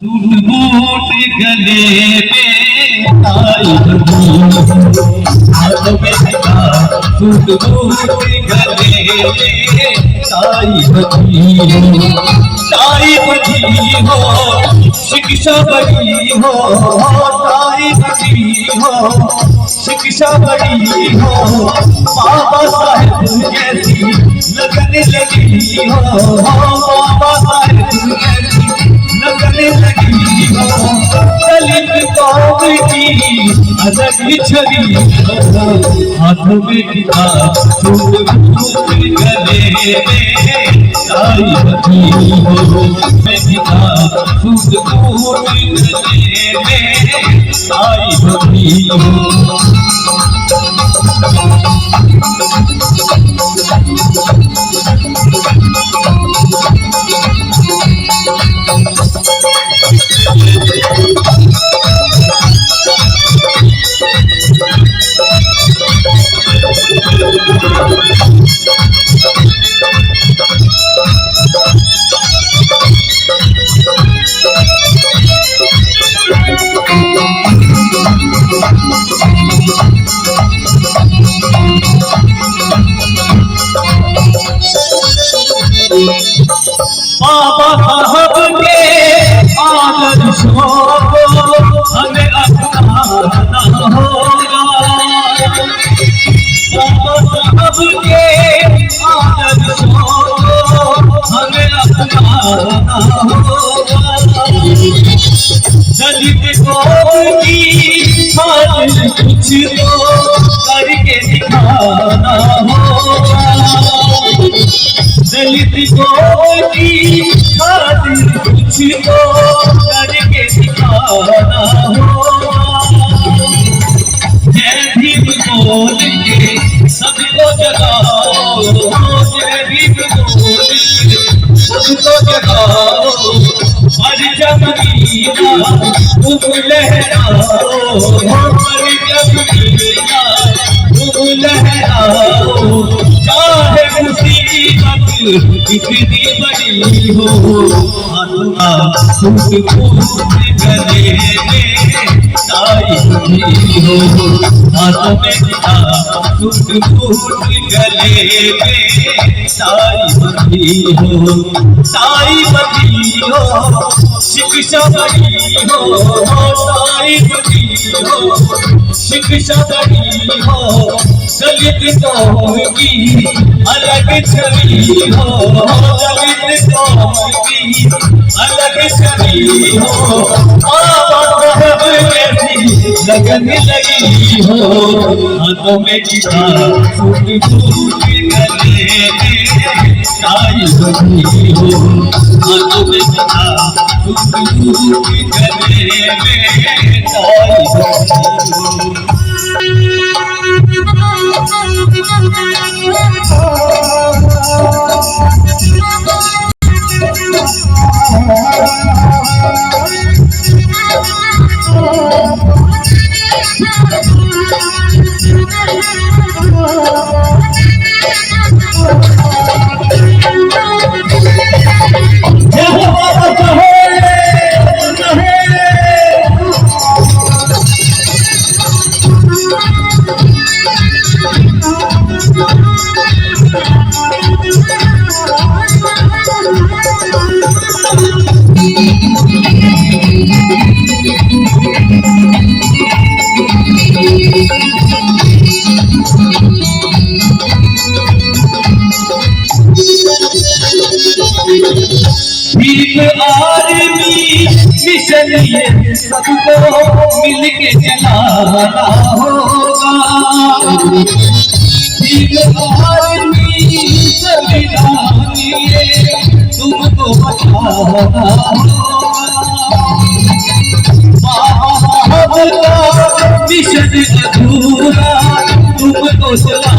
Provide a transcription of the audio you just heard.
boot गले में आई हाथ में सूट बूट गले में ताई बजी हो शिक्षा बड़ी हो ताई बजी हो शिक्षा बड़ी हो बाबा साहेब जैसी लगने लगी हो बाबा साहेब जैसी लगने लगी हो दलित कौम की अलग छवि हो हाथों में किताब सूट बूट गले में ताई बजी हो में किताब सूट बूट गले में ताई बजी हो बाबा साहब के आदर्शों को हमें अपनाना होगा बाबा साहब के आदर्शों को हमें अपनाना होगा दलित कौम की खातिर कुछ तो करके दिखाना होगा दलित कौम की खातिर कुछ तो करके दिखाना होगा जय भीम बोल के सबको जगाओ जय भीम बोल के सबको जगाओ हर जमीना तुम लहराओ हर जमीना तुम लहराओ चाहे मुसीबत कितनी बड़ी हो सूट बूट गले में ताई बजी हो हाथों में किताब सूट बूट गले में ताई बजी हो शिक्षा बड़ी हो ताई बजी हो शिक्षा बड़ी हो दलित कौम की अलग छवि हो दलित कौम की अलग छवि हो बाबा साहब जैसी लगने लगी हो हाथों में किताब सूट बूट गले में ताई बजी हो हाथों में किताब सूट बूट गले में ताई बजी हो आर्मी मिशन ये सबको मिलके चलाना होगा आर्मी संविधान ये तुमको बचाना होगा मिशन अधूरा तुमको चला